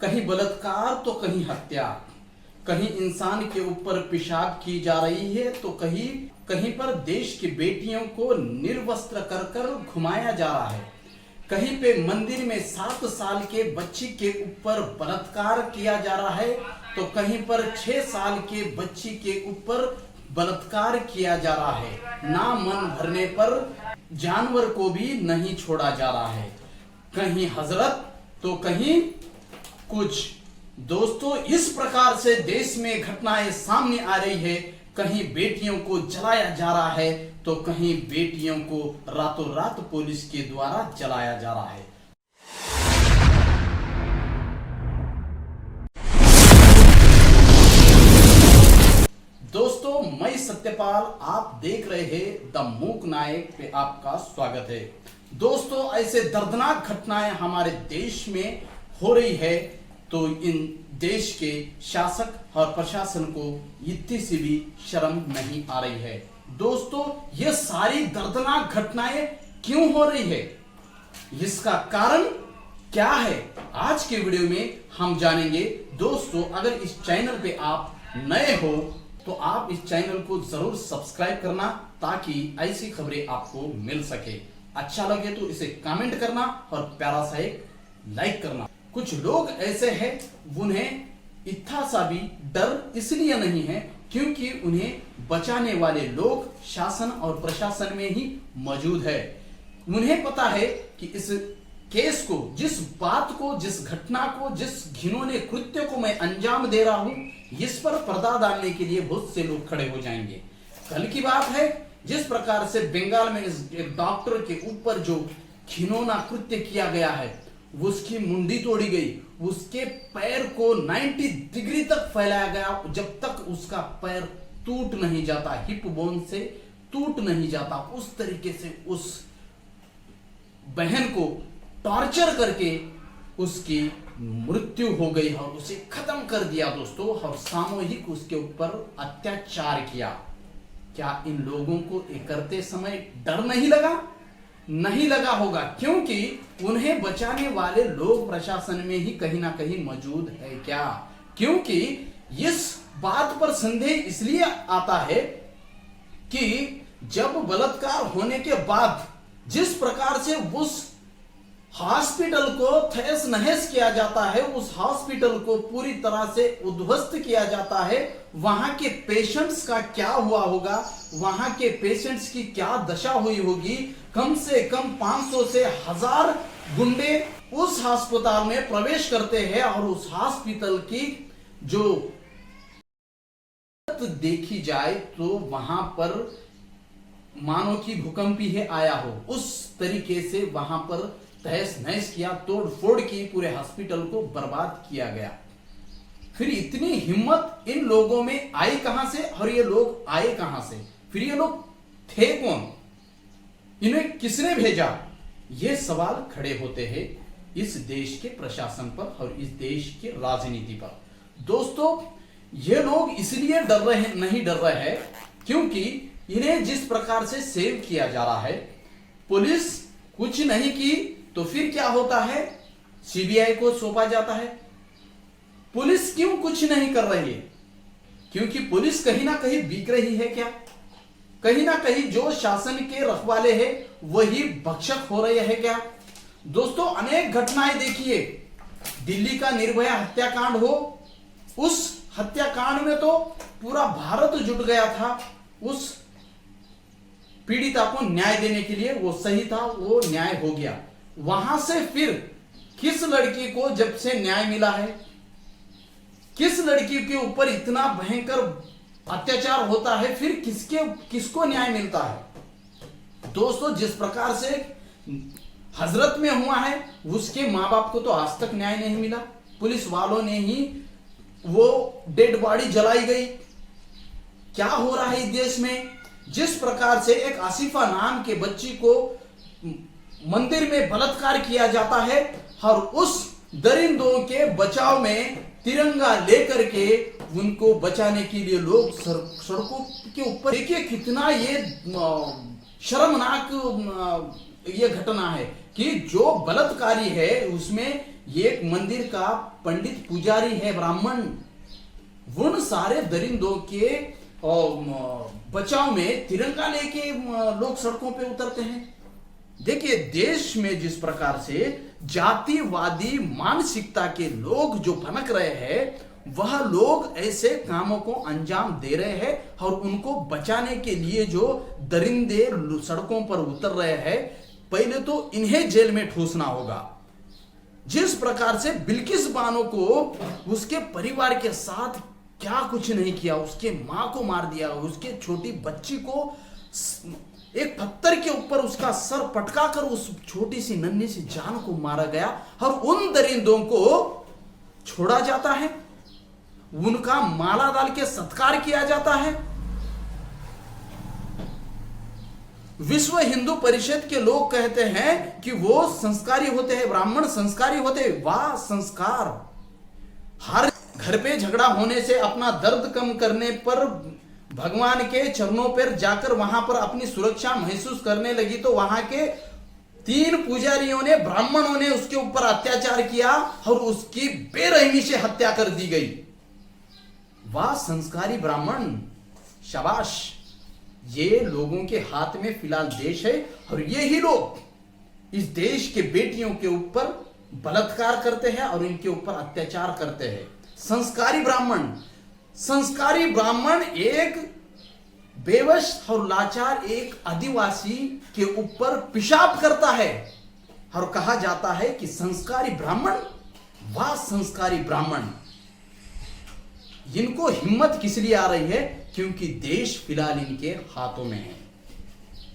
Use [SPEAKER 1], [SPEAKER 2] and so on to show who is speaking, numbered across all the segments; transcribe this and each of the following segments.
[SPEAKER 1] कहीं बलात्कार तो कहीं हत्या, कहीं इंसान के ऊपर पेशाब की जा रही है तो कहीं कहीं पर देश की बेटियों को निर्वस्त्र कर कर घुमाया जा रहा है। कहीं पे मंदिर में 7 साल के बच्ची के ऊपर बलात्कार किया जा रहा है तो कहीं पर 6 साल के बच्ची के ऊपर बलात्कार किया जा रहा है। ना मन भरने पर जानवर को भी नहीं छोड़ा जा रहा है। कहीं हजरत तो कहीं कुछ। दोस्तों, इस प्रकार से देश में घटनाएं सामने आ रही है। कहीं बेटियों को जलाया जा रहा है तो कहीं बेटियों को रातों रात पुलिस के द्वारा जलाया जा रहा है। दोस्तों, मैं सत्यपाल, आप देख रहे हैं द मूक नायक पे आपका स्वागत है। दोस्तों, ऐसे दर्दनाक घटनाएं हमारे देश में हो रही है तो इन देश के शासक और प्रशासन को इतनी सी भी शर्म नहीं आ रही है। दोस्तों, ये सारी दर्दनाक घटनाएं क्यों हो रही है, इसका कारण क्या है, आज के वीडियो में हम जानेंगे। दोस्तों, अगर इस चैनल पे आप नए हो तो आप इस चैनल को जरूर सब्सक्राइब करना ताकि ऐसी खबरें आपको मिल सके। अच्छा लगे तो इसे कमेंट करना और प्यारा सा एक लाइक करना। कुछ लोग ऐसे हैं उन्हें इतना सा भी डर इसलिए नहीं है क्योंकि उन्हें बचाने वाले लोग शासन और प्रशासन में ही मौजूद है। उन्हें पता है कि इस केस को, जिस बात को, जिस घटना को, जिस घिनौने कृत्य को मैं अंजाम दे रहा हूं, इस पर पर्दा डालने के लिए बहुत से लोग खड़े हो जाएंगे। कल की बात है, जिस प्रकार से बंगाल में इस एक डॉक्टर के ऊपर जो घिनौना कृत्य किया गया है, उसकी मुंडी तोड़ी गई, उसके पैर को 90 डिग्री तक फैलाया गया जब तक उसका पैर टूट नहीं जाता, हिप बोन से टूट नहीं जाता। उस तरीके से उस बहन को टॉर्चर करके उसकी मृत्यु हो गई और उसे खत्म कर दिया दोस्तों, और सामूहिक उसके ऊपर अत्याचार किया। क्या इन लोगों को ये करते समय डर नहीं लगा? नहीं लगा होगा, क्योंकि उन्हें बचाने वाले लोग प्रशासन में ही कहीं ना कहीं मौजूद है। क्या? क्योंकि इस बात पर संदेह इसलिए आता है कि जब बलात्कार होने के बाद जिस प्रकार से उस हॉस्पिटल को तहस नहस किया जाता है, उस हॉस्पिटल को पूरी तरह से उद्ध्वस्त किया जाता है, वहां के पेशेंट्स का क्या हुआ होगा, वहां के पेशेंट्स की क्या दशा हुई होगी। कम से कम 500 से 1000 गुंडे उस अस्पताल में प्रवेश करते हैं और उस हॉस्पिटल की जो देखी जाए तो वहां पर मानो कि भूकंप ही आया हो, उस तरीके से वहां पर तहस नहस किया, तोड़ फोड़ की, पूरे हॉस्पिटल को बर्बाद किया गया। फिर इतनी हिम्मत इन लोगों में आई कहां से और ये लोग आए कहां से? फिर ये लोग थे कौन? इन्हें किसने भेजा? ये सवाल खड़े होते हैं इस देश के प्रशासन पर और इस देश की राजनीति पर। दोस्तों, ये लोग इसलिए नहीं डर रहे हैं क्योंकि इन्हें जिस प्रकार से सेव किया जा रहा है, पुलिस कुछ नहीं की तो फिर क्या होता है, सीबीआई को सौंपा जाता है। पुलिस क्यों कुछ नहीं कर रही है? क्योंकि पुलिस कहीं ना कहीं बिक रही है। क्या? कहीं ना कहीं जो शासन के रखवाले हैं वही भक्षक हो रहे हैं। क्या? दोस्तों, अनेक घटनाएं देखिए। दिल्ली का निर्भया हत्याकांड हो, उस हत्याकांड में तो पूरा भारत जुट गया था उस पीड़िता को न्याय देने के लिए। वो सही था, वो न्याय हो गया। वहां से फिर किस लड़की को जब से न्याय मिला है, किस लड़की के ऊपर इतना भयंकर अत्याचार होता है, फिर किसको न्याय मिलता है? दोस्तों, जिस प्रकार से हजरत में हुआ है, उसके मां बाप को तो आज तक न्याय नहीं मिला। पुलिस वालों ने ही वो डेड बॉडी जलाई गई। क्या हो रहा है इस देश में? जिस प्रकार से एक आसिफा नाम के बच्ची को मंदिर में बलात्कार किया जाता है और उस दरिंदों के बचाव में तिरंगा लेकर के उनको बचाने के लिए लोग सड़कों के ऊपर, देखिए कितना ये शर्मनाक ये घटना है। कि जो बलात्कारी है उसमें एक मंदिर का पंडित पुजारी है ब्राह्मण, उन सारे दरिंदों के बचाव में तिरंगा लेके लोग सड़कों पे उतरते हैं। देखिए, देश में जिस प्रकार से जातिवादी मानसिकता के लोग जो भनक रहे हैं, वह लोग ऐसे कामों को अंजाम दे रहे हैं और उनको बचाने के लिए जो दरिंदे सड़कों पर उतर रहे हैं, पहले तो इन्हें जेल में ठूसना होगा। जिस प्रकार से बिल्किस बानो को उसके परिवार के साथ क्या कुछ नहीं किया, उसके मां को मार दिया, उसके छोटी बच्ची को एक पत्थर के ऊपर उसका सर पटकाकर उस छोटी सी नन्ही सी जान को मारा गया, और उन दरिंदों को छोड़ा जाता है, उनका माला डाल के सत्कार किया जाता है। विश्व हिंदू परिषद के लोग कहते हैं कि वो संस्कारी होते हैं, ब्राह्मण संस्कारी होते हैं। वाह संस्कार! हर घर पे झगड़ा होने से अपना दर्द कम करने पर भगवान के चरणों पर जाकर वहां पर अपनी सुरक्षा महसूस करने लगी, तो वहां के 3 पुजारियों ने, ब्राह्मणों ने उसके ऊपर अत्याचार किया और उसकी बेरहमी से हत्या कर दी गई। वाह संस्कारी ब्राह्मण, शाबाश! ये लोगों के हाथ में फिलहाल देश है, और यही लोग इस देश के बेटियों के ऊपर बलात्कार करते हैं और इनके ऊपर अत्याचार करते हैं। संस्कारी ब्राह्मण, संस्कारी ब्राह्मण एक बेवश और लाचार एक आदिवासी के ऊपर पेशाब करता है और कहा जाता है कि संस्कारी ब्राह्मण। वाह संस्कारी ब्राह्मण! इनको हिम्मत किस लिए आ रही है? क्योंकि देश फिलहाल इनके हाथों में है।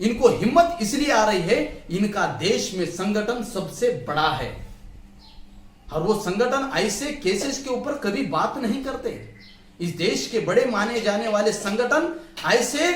[SPEAKER 1] इनको हिम्मत इसलिए आ रही है, इनका देश में संगठन सबसे बड़ा है, और वो संगठन ऐसे केसेस के ऊपर कभी बात नहीं करते। इस देश के बड़े माने जाने वाले संगठन ऐसे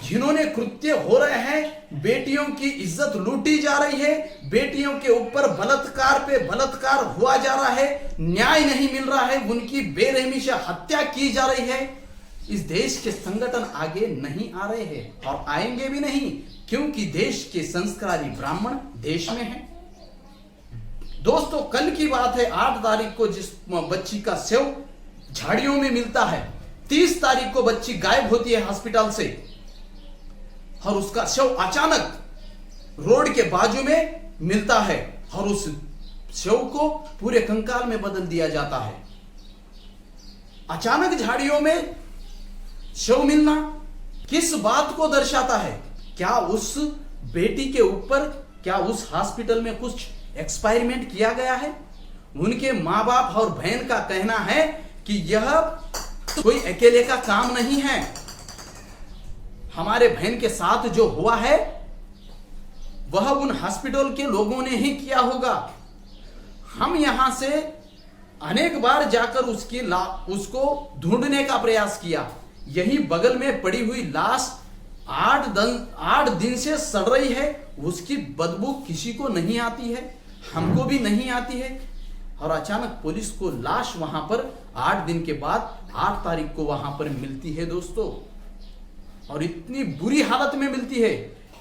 [SPEAKER 1] जिन्होंने कृत्य हो रहे हैं, बेटियों की इज्जत लूटी जा रही है, बेटियों के ऊपर बलात्कार पे बलात्कार हुआ जा रहा है, न्याय नहीं मिल रहा है, उनकी बेरहमी से हत्या की जा रही है, इस देश के संगठन आगे नहीं आ रहे हैं और आएंगे भी नहीं, क्योंकि देश के संस्कारी ब्राह्मण देश में हैं। दोस्तों, कल की बात है, 8 तारीख को जिस बच्ची का शव झाड़ियों में मिलता है, 30 तारीख को बच्ची गायब होती है हॉस्पिटल से, और उसका शव अचानक रोड के बाजू में मिलता है, और उस शव को पूरे कंकाल में बदल दिया जाता है। अचानक झाड़ियों में शव मिलना किस बात को दर्शाता है? क्या उस बेटी के ऊपर, क्या उस हॉस्पिटल में कुछ एक्सपेरिमेंट किया गया है? उनके मां बाप और बहन का कहना है कि यह कोई अकेले का काम नहीं है, हमारे बहन के साथ जो हुआ है वह उन हॉस्पिटल के लोगों ने ही किया होगा। हम यहां से अनेक बार जाकर उसको ढूंढने का प्रयास किया। यही बगल में पड़ी हुई लाश 8 दिन से सड़ रही है, उसकी बदबू किसी को नहीं आती है, हमको भी नहीं आती है, और अचानक पुलिस को लाश वहां पर 8 दिन के बाद 8 तारीख को वहां पर मिलती है दोस्तों, और इतनी बुरी हालत में मिलती है।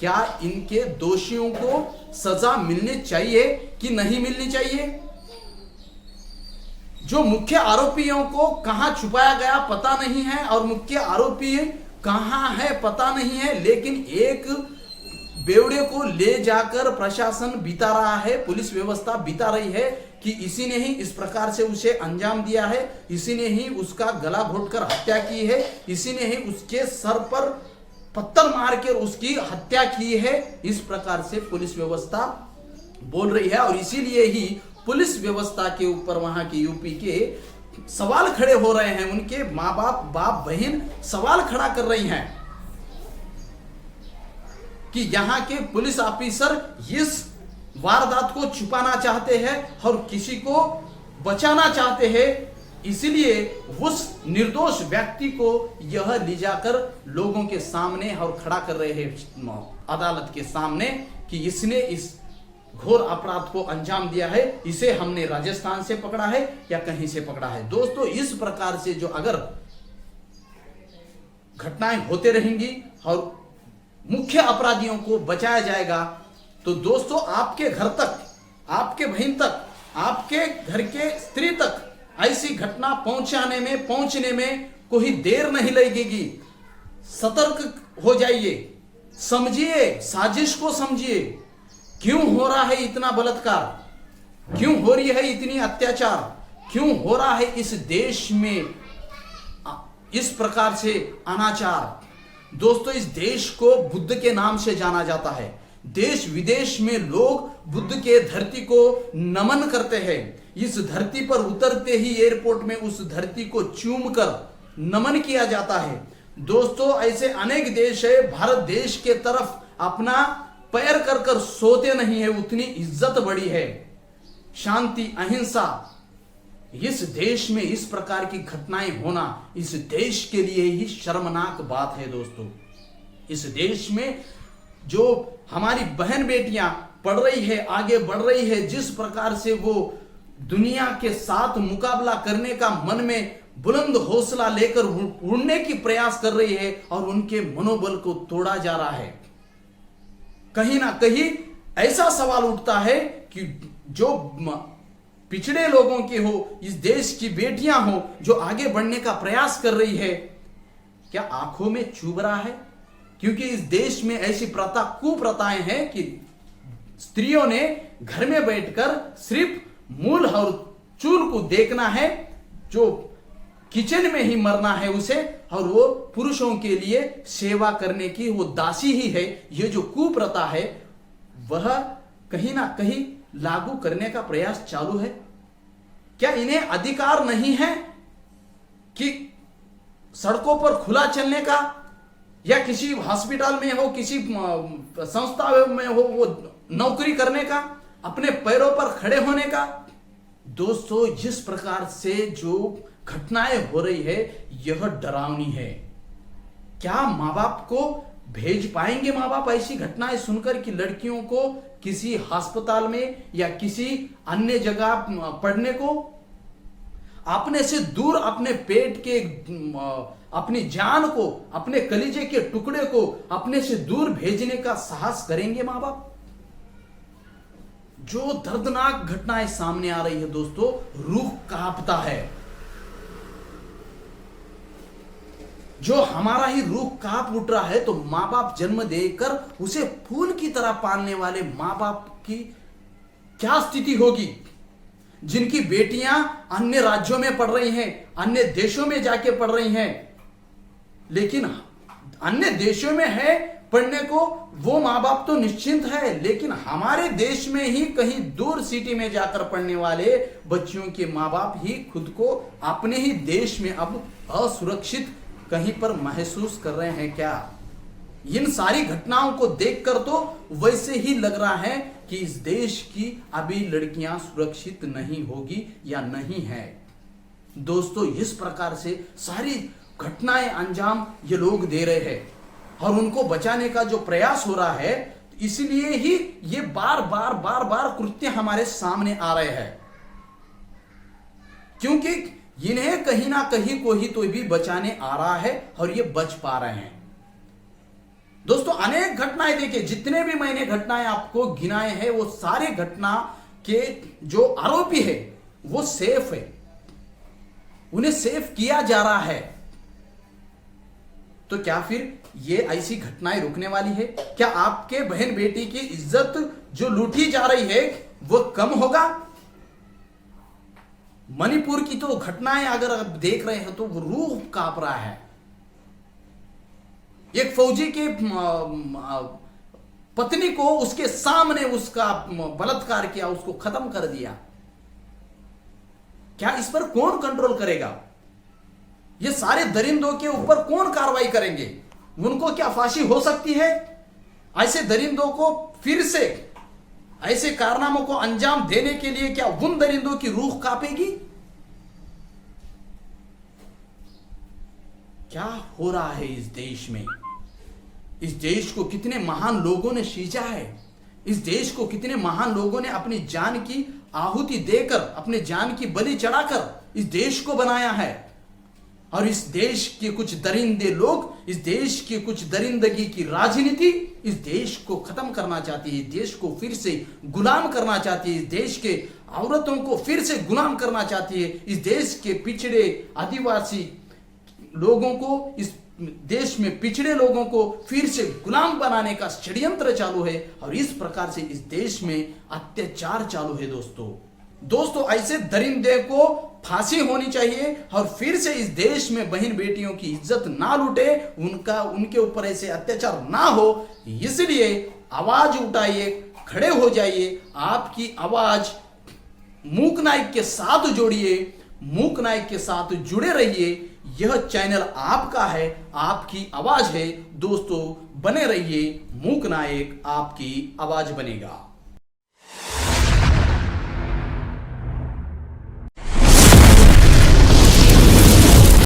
[SPEAKER 1] क्या इनके दोषियों को सजा मिलनी चाहिए कि नहीं मिलनी चाहिए? जो मुख्य आरोपियों को कहां छुपाया गया पता नहीं है, और मुख्य आरोपी कहां है पता नहीं है, लेकिन एक बेवड़े को ले जाकर प्रशासन बिता रहा है, पुलिस व्यवस्था बिता रही है कि इसी ने ही इस प्रकार से उसे अंजाम दिया है, इसी ने ही उसका गला घोटकर हत्या की है, इसी ने ही उसके सर पर पत्थर मार कर उसकी हत्या की है। इस प्रकार से पुलिस व्यवस्था बोल रही है, और इसीलिए ही पुलिस व्यवस्था के ऊपर वहां के यूपी के सवाल खड़े हो रहे हैं, उनके माँ बाप बहन सवाल खड़ा कर रही हैं कि यहाँ के पुलिस ऑफिसर इस वारदात को छुपाना चाहते हैं और किसी को बचाना चाहते हैं, इसलिए उस निर्दोष व्यक्ति को यह ले जाकर लोगों के सामने और खड़ा कर रहे हैं अदालत के सामने कि इसने इस घोर अपराध को अंजाम दिया है, इसे हमने राजस्थान से पकड़ा है या कहीं से पकड़ा है। दोस्तों, इस प्रकार से जो अगर घटनाएं होते रहेंगी और मुख्य अपराधियों को बचाया जाएगा तो दोस्तों आपके घर तक, आपके बहन तक, आपके घर के स्त्री तक ऐसी घटना पहुंचने में कोई देर नहीं लगेगी। सतर्क हो जाइए, समझिए, साजिश को समझिए। क्यों हो रहा है इतना बलात्कार, क्यों हो रही है इतनी अत्याचार, क्यों हो रहा है इस देश में इस प्रकार से अनाचार। दोस्तों इस देश को बुद्ध के नाम से जाना जाता है। देश विदेश में लोग बुद्ध के धरती को नमन करते हैं। इस धरती पर उतरते ही एयरपोर्ट में उस धरती को चूम कर नमन किया जाता है। दोस्तों ऐसे अनेक देश है, भारत देश के तरफ अपना पैर कर कर सोते नहीं है, उतनी इज्जत बड़ी है। शांति, अहिंसा, इस देश में इस प्रकार की घटनाएं होना इस देश के लिए ही शर्मनाक बात है। दोस्तों इस देश में जो हमारी बहन बेटियां पढ़ रही है, आगे बढ़ रही है, जिस प्रकार से वो दुनिया के साथ मुकाबला करने का मन में बुलंद हौसला लेकर उड़ने की प्रयास कर रही है और उनके मनोबल को तोड़ा जा रहा है। कहीं ना कहीं ऐसा सवाल उठता है कि जो पिछड़े लोगों की हो, इस देश की बेटियां हो जो आगे बढ़ने का प्रयास कर रही है, क्या आंखों में चुभ रहा है? क्योंकि इस देश में ऐसी कुप्रथाएं हैं कि स्त्रियों ने घर में बैठकर सिर्फ मूल और चूल को देखना है, जो किचन में ही मरना है उसे, और वो पुरुषों के लिए सेवा करने की वो दासी ही है। ये जो कुप्रथा है वह कहीं ना कहीं लागू करने का प्रयास चालू है। क्या इन्हें अधिकार नहीं है कि सड़कों पर खुला चलने का, या किसी हॉस्पिटल में हो, किसी संस्था में हो, वो नौकरी करने का, अपने पैरों पर खड़े होने का? दोस्तों जिस प्रकार से जो घटनाएं हो रही है यह डरावनी है। क्या माँ बाप को भेज पाएंगे माँ बाप ऐसी घटनाएं सुनकर कि लड़कियों को किसी अस्पताल में या किसी अन्य जगह पढ़ने को? अपने से दूर अपने पेट के, अपनी जान को, अपने कलीजे के टुकड़े को अपने से दूर भेजने का साहस करेंगे माँ बाप? जो दर्दनाक घटनाएं सामने आ रही है दोस्तों, रूह कांपता है। जो हमारा ही रूह कांप उठ रहा है, तो माँ बाप जन्म देकर उसे फूल की तरह पालने वाले माँ बाप की क्या स्थिति होगी? जिनकी बेटियां अन्य राज्यों में पढ़ रही हैं, अन्य देशों में जाके पढ़ रही हैं, लेकिन अन्य देशों में है पढ़ने को, वो माँ बाप तो निश्चिंत है, लेकिन हमारे देश में ही कहीं दूर सिटी में जाकर पढ़ने वाले बच्चियों के माँ बाप ही खुद को अपने ही देश में अब असुरक्षित कहीं पर महसूस कर रहे हैं क्या? इन सारी घटनाओं को देखकर तो वैसे ही लग रहा है कि इस देश की अभी लड़कियां सुरक्षित नहीं होगी या नहीं है। दोस्तों इस प्रकार से सारी घटनाएं अंजाम ये लोग दे रहे हैं और उनको बचाने का जो प्रयास हो रहा है, इसलिए ही ये बार बार कृत्य हमारे सामने आ रहे हैं, क्योंकि इन्हें कहीं ना कहीं कोई तो भी बचाने आ रहा है और ये बच पा रहे हैं। दोस्तों अनेक घटनाएं देखिए, जितने भी मैंने घटनाएं आपको गिनाए हैं, वो सारे घटना के जो आरोपी है वो सेफ है, उन्हें सेफ किया जा रहा है। तो क्या फिर ये ऐसी घटनाएं रुकने वाली है? क्या आपके बहन बेटी की इज्जत जो लूटी जा रही है वो कम होगा? मणिपुर की तो घटनाएं अगर आप देख रहे हैं तो वो रूह कांप रहा है। एक फौजी के पत्नी को उसके सामने उसका बलात्कार किया, उसको खत्म कर दिया। क्या इस पर कौन कंट्रोल करेगा? ये सारे दरिंदों के ऊपर कौन कार्रवाई करेंगे? उनको क्या फांसी हो सकती है? ऐसे दरिंदों को फिर से ऐसे कारनामों को अंजाम देने के लिए क्या उन दरिंदों की रूह कांपेगी? क्या हो रहा है इस देश में? इस देश को कितने महान लोगों ने सींचा है, इस देश को कितने महान लोगों ने अपनी जान की आहुति देकर, अपने जान की बलि चढ़ाकर इस देश को बनाया है। और इस देश के कुछ दरिंदे लोग, इस देश के कुछ दरिंदगी की राजनीति इस देश को खत्म करना चाहती है, इस देश को फिर से गुलाम करना चाहती है, इस देश के औरतों को फिर से गुलाम करना चाहती है, इस देश के पिछड़े आदिवासी लोगों को, इस देश में पिछड़े लोगों को फिर से गुलाम बनाने का षड्यंत्र चालू है और इस प्रकार से इस देश में अत्याचार चालू है। दोस्तों ऐसे दरिंदे को फांसी होनी चाहिए और फिर से इस देश में बहन बेटियों की इज्जत ना लूटे, उनके ऊपर ऐसे अत्याचार ना हो। इसलिए आवाज उठाइए, खड़े हो जाइए, आपकी आवाज मूक नायक के साथ जोड़िए, मूक नायक के साथ जुड़े रहिए। यह चैनल आपका है, आपकी आवाज है। दोस्तों बने रहिए, मूक नायक आपकी आवाज बनेगा।